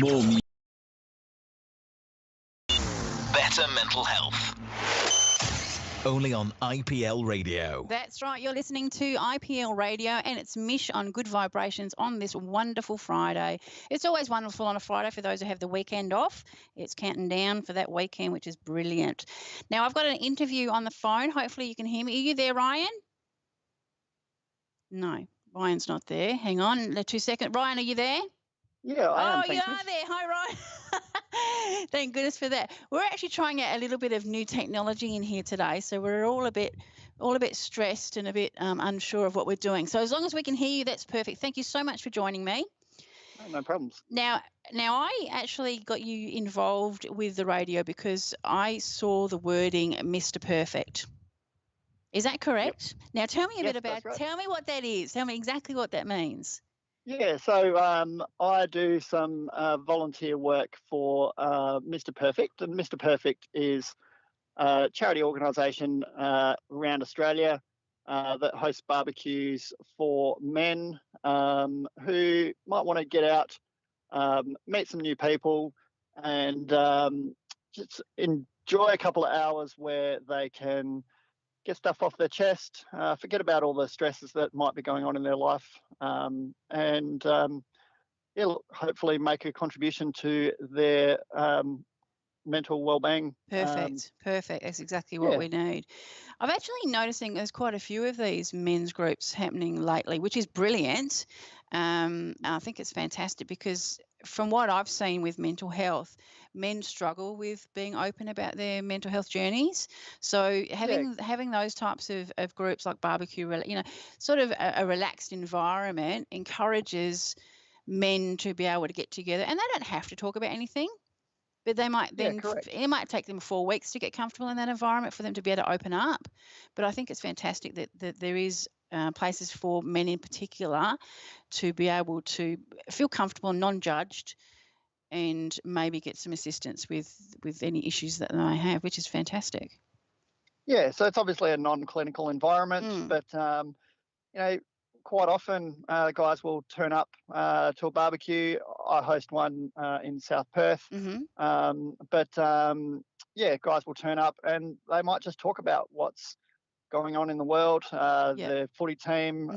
More better mental health. Only on IPL Radio. That's right. You're listening to IPL Radio, and it's Mish on Good Vibrations on this wonderful Friday. It's always wonderful on a Friday for those who have the weekend off. It's counting down for that weekend, which is brilliant. Now, I've got an interview on the phone. Hopefully you can hear me. Are you there, Ryan? No, Ryan's not there. Hang on 2 seconds. Ryan, are you there? Yeah, I am. Oh, you are there. Hi, Ryan. Thank goodness for that. We're actually trying out a little bit of new technology in here today, so we're all a bit stressed and a bit unsure of what we're doing. So as long as we can hear you, that's perfect. Thank you so much for joining me. No problems. Now I actually got you involved with the radio because I saw the wording Mr. Perfect. Is that correct? Yep. Now tell me a bit about. Right. Tell me what that is. Tell me exactly what that means. Yeah, so I do some volunteer work for Mr. Perfect, and Mr. Perfect is a charity organisation around Australia that hosts barbecues for men who might want to get out, meet some new people, and just enjoy a couple of hours where they can get stuff off their chest, forget about all the stresses that might be going on in their life, and hopefully make a contribution to their mental well-being. Perfect. That's exactly what we need. I'm actually noticing there's quite a few of these men's groups happening lately, which is brilliant. I think it's fantastic because from what I've seen with mental health, men struggle with being open about their mental health journeys. So having those types of groups like barbecue, sort of a relaxed environment encourages men to be able to get together, and they don't have to talk about anything. But they might then, it might take them 4 weeks to get comfortable in that environment for them to be able to open up. But I think it's fantastic that there is places for men in particular to be able to feel comfortable and non-judged and maybe get some assistance with any issues that they may have, which is fantastic. Yeah, so it's obviously a non-clinical environment, but, quite often guys will turn up to a barbecue. I host one in South Perth. Mm-hmm. Guys will turn up and they might just talk about what's going on in the world, the footy team,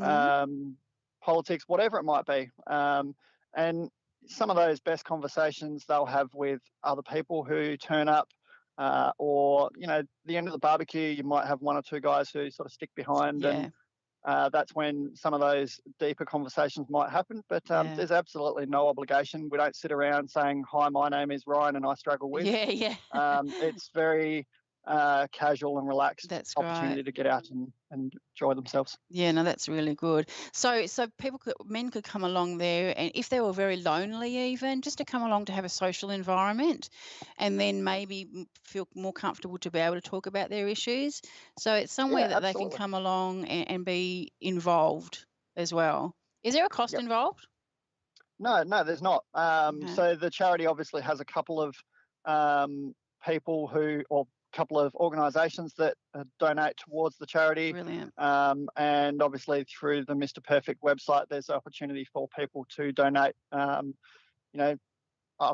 politics, whatever it might be. And some of those best conversations they'll have with other people who turn up, or, the end of the barbecue, you might have 1 or 2 guys who sort of stick behind and that's when some of those deeper conversations might happen. But there's absolutely no obligation. We don't sit around saying, hi, my name is Ryan and I struggle with. It's very casual and relaxed opportunity to get out and enjoy themselves. Yeah, no, that's really good. So men could come along there, and if they were very lonely even, just to come along to have a social environment and then maybe feel more comfortable to be able to talk about their issues. So it's somewhere that they can come along and be involved as well. Is there a cost involved? No, there's not. So the charity obviously has a couple of people couple of organisations that donate towards the charity. Brilliant. And obviously through the Mr. Perfect website, there's opportunity for people to donate. I've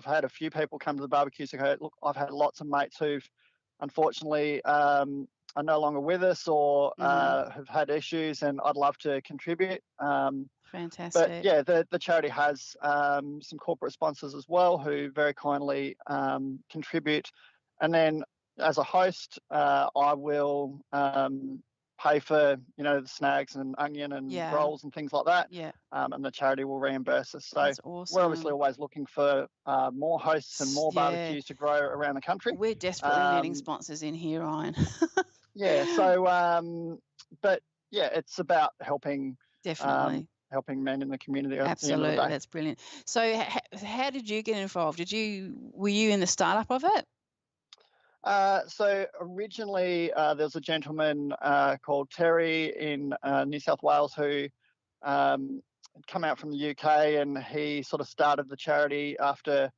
had a few people come to the barbecues and go, look, I've had lots of mates who've unfortunately are no longer with us or have had issues, and I'd love to contribute. Fantastic. But the charity has some corporate sponsors as well who very kindly contribute. And then as a host, I will pay for, the snags and onion and rolls and things like that. Yeah. And the charity will reimburse us. So that's awesome. We're obviously always looking for more hosts and more barbecues to grow around the country. We're desperately needing sponsors in here, Ryan. It's about helping. Definitely. Helping men in the community. Absolutely, at the end of the day. That's brilliant. So how did you get involved? Were you in the startup of it? So originally there was a gentleman called Terry in New South Wales who come out from the UK, and he sort of started the charity after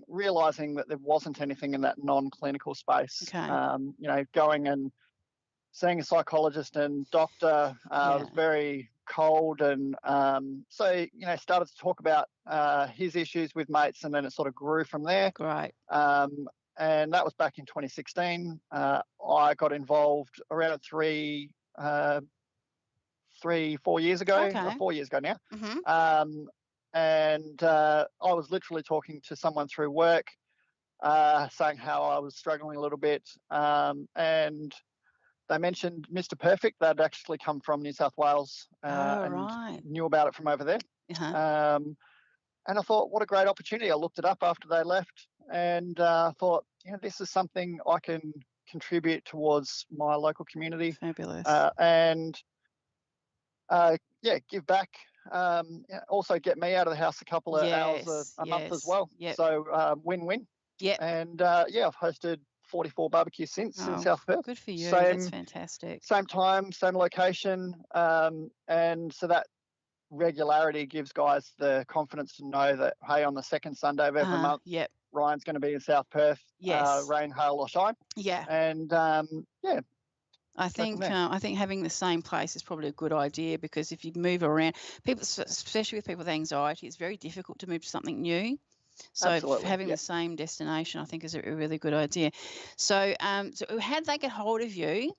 realising that there wasn't anything in that non-clinical space. Okay. Going and seeing a psychologist and doctor was very cold, and so started to talk about his issues with mates, and then it sort of grew from there. Great. And that was back in 2016. I got involved around 4 years ago. Okay. 4 years ago now. Mm-hmm. And I was literally talking to someone through work, saying how I was struggling a little bit, and they mentioned Mr. Perfect. They'd actually come from New South Wales and right. knew about it from over there. Uh-huh. And I thought, what a great opportunity. I looked it up after they left, and thought, this is something I can contribute towards my local community. Fabulous. And give back. Also get me out of the house a couple of hours a month as well. Yep. So win-win. Yep. And I've hosted 44 barbecues since in South Perth. Good for you. That's fantastic. Same time, same location. And so that regularity gives guys the confidence to know that, hey, on the second Sunday of every month, yep, Ryan's going to be in South Perth. Yes. Rain, hail or shine. Yeah. And I think having the same place is probably a good idea, because if you move around, people, especially with people with anxiety, it's very difficult to move to something new. So Absolutely. having the same destination, I think, is a really good idea. So, so how do they get hold of you,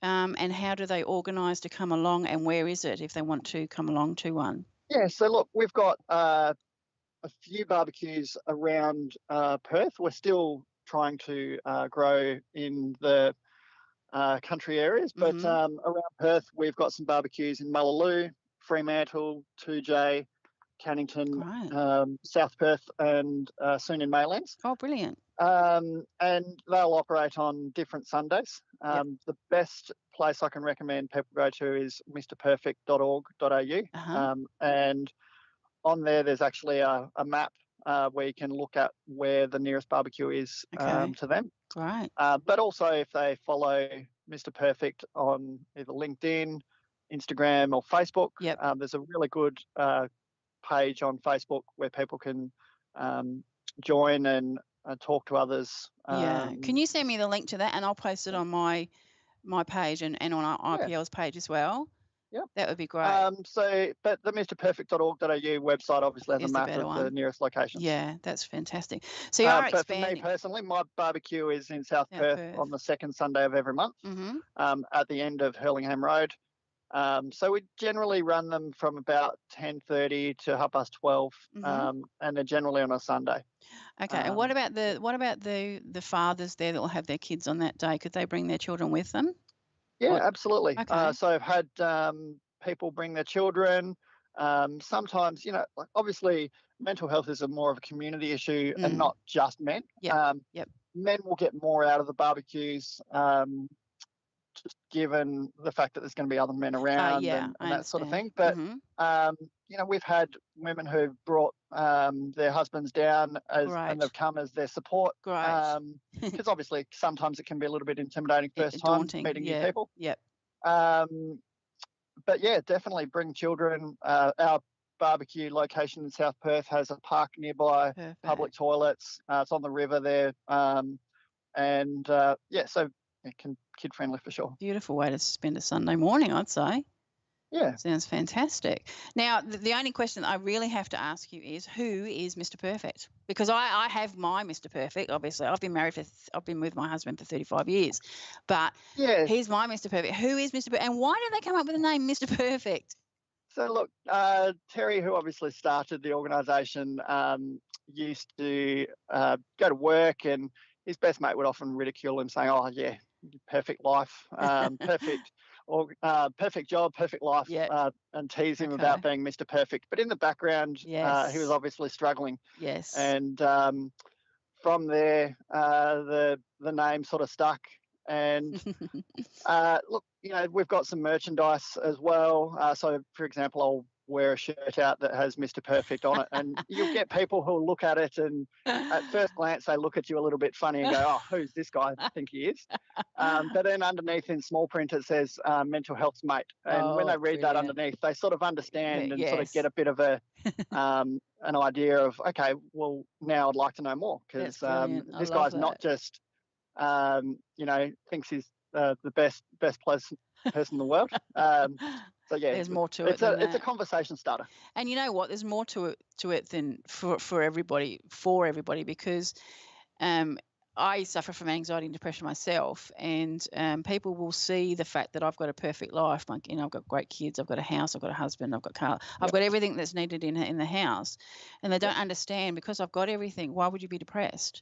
and how do they organise to come along, and where is it if they want to come along to one? Yeah. So look, we've got a few barbecues around Perth. We're still trying to grow in the country areas, but around Perth, we've got some barbecues in Mullaloo, Fremantle, 2J, Cannington, South Perth, and soon in Maylands. Oh, brilliant. And they'll operate on different Sundays. The best place I can recommend people go to is mrperfect.org.au. And on there's actually a map where you can look at where the nearest barbecue is to them. Right. But also, if they follow Mr. Perfect on either LinkedIn, Instagram, or Facebook, there's a really good page on Facebook where people can join and talk to others. Can you send me the link to that, and I'll post it on my page and on our IPL's page as well? Yeah, that would be great. But the mrperfect.org.au website obviously has a map of the nearest locations. Yeah, that's fantastic. So you are but expanding. for me personally, my barbecue is in South Perth on the second Sunday of every month, at the end of Hurlingham Road. So we generally run them from about 10:30 to 12:30, and they're generally on a Sunday. Okay, and what about the fathers there that will have their kids on that day? Could they bring their children with them? Yeah, absolutely. Okay. So I've had people bring their children. Sometimes, obviously mental health is more of a community issue and not just men. Men will get more out of the barbecues, just given the fact that there's going to be other men around and that sort of thing. But, we've had women who've brought their husbands down and they've come as their support. Because obviously sometimes it can be a little bit intimidating first time meeting new people. But yeah, definitely bring children. Our barbecue location in South Perth has a park nearby, public toilets. It's on the river there. So it can kid friendly for sure. Beautiful way to spend a Sunday morning, I'd say. Yeah. Sounds fantastic. Now, the only question I really have to ask you is, who is Mr. Perfect? Because I have my Mr. Perfect. Obviously, I've been with my husband for 35 years, but he's my Mr. Perfect. Who is Mr. Perfect, and why did they come up with the name Mr. Perfect? So look, Terry, who obviously started the organisation, used to go to work, and his best mate would often ridicule him, saying, "Oh yeah, perfect life, perfect." Or perfect job, perfect life, and tease him about being Mr. Perfect. But in the background, he was obviously struggling. Yes. And from there, the name sort of stuck. And look, we've got some merchandise as well. So, for example, I'll wear a shirt out that has Mr. Perfect on it, and you'll get people who'll look at it, and at first glance they look at you a little bit funny and go, "Oh, who's this guy I think he is?" But then underneath in small print it says mental health's mate, and when they read that underneath, they sort of understand and sort of get a bit of a an idea of, okay, well, now I'd like to know more, because this guy's not just thinks he's the best person in the world. So yeah, there's more to it than it's a that. conversation starter. And you know what? There's more to it than for everybody, because I suffer from anxiety and depression myself, and people will see the fact that I've got a perfect life. Like, I've got great kids, I've got a house, I've got a husband, I've got car, I've got everything that's needed in the house, and they don't understand, because I've got everything. Why would you be depressed?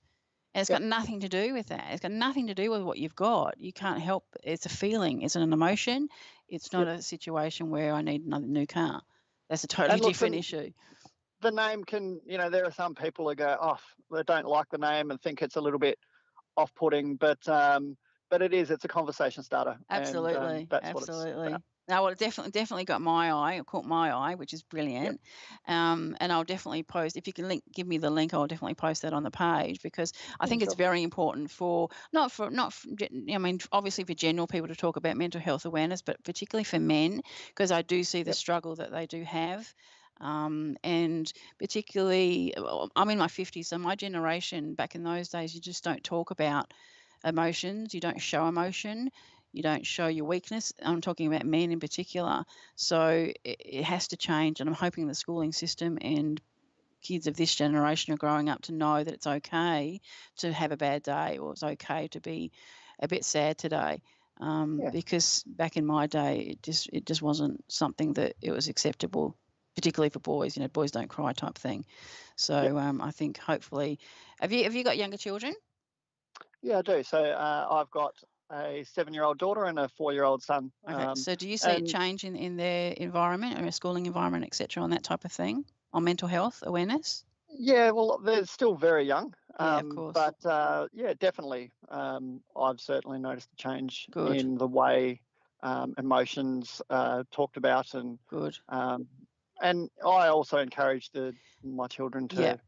And it's got nothing to do with that. It's got nothing to do with what you've got. You can't help. It's a feeling. It's an emotion. It's not a situation where I need another new car. That's a totally different issue. The name can, there are some people who go, they don't like the name and think it's a little bit off-putting, but it's a conversation starter. Absolutely, and, that's absolutely. what it's about. No, well, it definitely got my eye. It caught my eye, which is brilliant. And I'll definitely post, if you can give me the link, I'll definitely post that on the page, because I think it's very important obviously for general people to talk about mental health awareness, but particularly for men, because I do see the struggle that they do have. And particularly, I'm in my 50s, so my generation, back in those days, you just don't talk about emotions. You don't show emotion. You don't show your weakness. I'm talking about men in particular. So it has to change, and I'm hoping the schooling system and kids of this generation are growing up to know that it's okay to have a bad day, or it's okay to be a bit sad today. Because back in my day, it just wasn't something that it was acceptable, particularly for boys. Boys don't cry type thing. So I think hopefully, have you got younger children? Yeah, I do. So I've got a 7-year-old daughter and a 4-year-old son. Okay. So do you see a change in their environment, or a schooling environment, etc., on that type of thing, on mental health awareness? Yeah, well, they're still very young. Of course. But definitely. I've certainly noticed a change Good. in the way emotions talked about, and good. And I also encourage my children to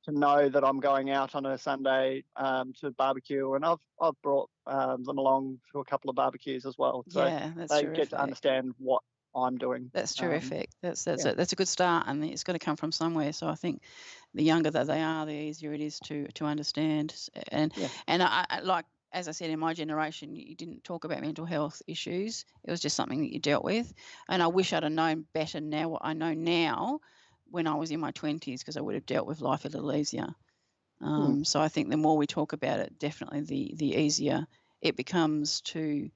know that I'm going out on a Sunday to barbecue, and I've brought them along to a couple of barbecues as well, so that's they terrific. get to understand what I'm doing. That's terrific. That's a good start, and it's got to come from somewhere. So I think the younger that they are, the easier it is to understand. And I like, as I said, in my generation, you didn't talk about mental health issues. It was just something that you dealt with. And I wish I'd have known better now what I know now when I was in my 20s, because I would have dealt with life a little easier. So I think the more we talk about it, definitely the easier it becomes to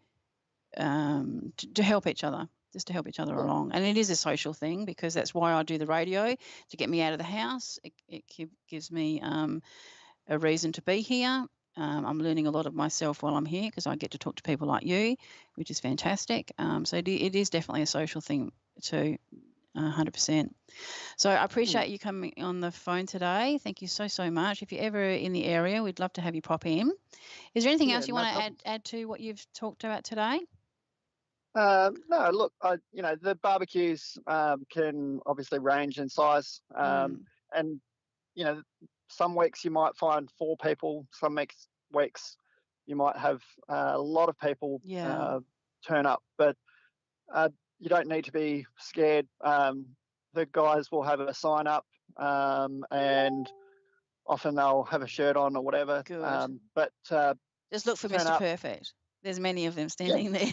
help each other, just to help each other along. And it is a social thing, because that's why I do the radio, to get me out of the house. It gives me a reason to be here. I'm learning a lot of myself while I'm here, because I get to talk to people like you, which is fantastic. So it is definitely a social thing too, 100%. So I appreciate you coming on the phone today. Thank you so much. If you're ever in the area, we'd love to have you pop in. Is there anything else you want to add to what you've talked about today? No, look, the barbecues can obviously range in size, and some weeks you might find 4 people, some weeks you might have a lot of people turn up, but you don't need to be scared. The guys will have a sign up, and often they'll have a shirt on or whatever. Good. But just look for Mr. Perfect. There's many of them standing there.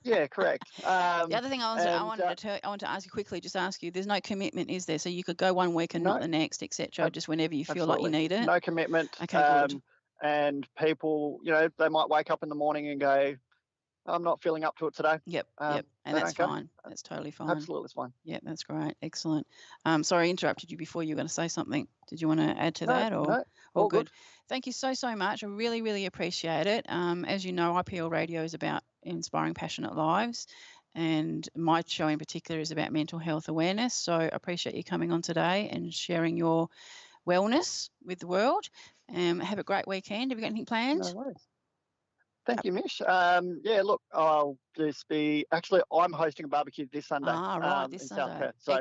Yeah, correct. The other thing I wanted to ask you quickly, just ask you, there's no commitment, is there? So you could go one week and not the next, etc., just whenever you feel like you need it? No commitment. Okay, good. And people, they might wake up in the morning and go, I'm not feeling up to it today. Yep. And that's fine. That's totally fine. Absolutely fine. Yep, that's great. Excellent. Sorry, I interrupted you before. You were going to say something. Did you want to add to that? Or no, all good. Thank you so much. I really, really appreciate it. As you know, IPL Radio is about inspiring passionate lives, and my show in particular is about mental health awareness. So I appreciate you coming on today and sharing your wellness with the world. Have a great weekend. Have you got anything planned? No worries. Thank you, Mish. Look, I'm hosting a barbecue this Sunday. This in Sunday. South Perth. So,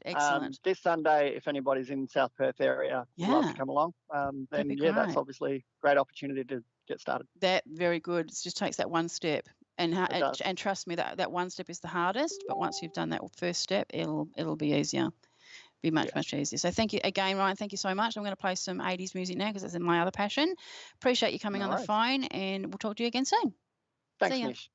excellent. This Sunday, if anybody's in South Perth area, would love to come along. Then that's obviously a great opportunity to get started. That very good. It just takes that one step, and trust me, that one step is the hardest. But once you've done that first step, it'll be easier. Be much easier. So thank you again, Ryan. Thank you so much. I'm going to play some 80s music now, because that's my other passion. Appreciate you coming on the phone, and we'll talk to you again soon. Thanks, Mish.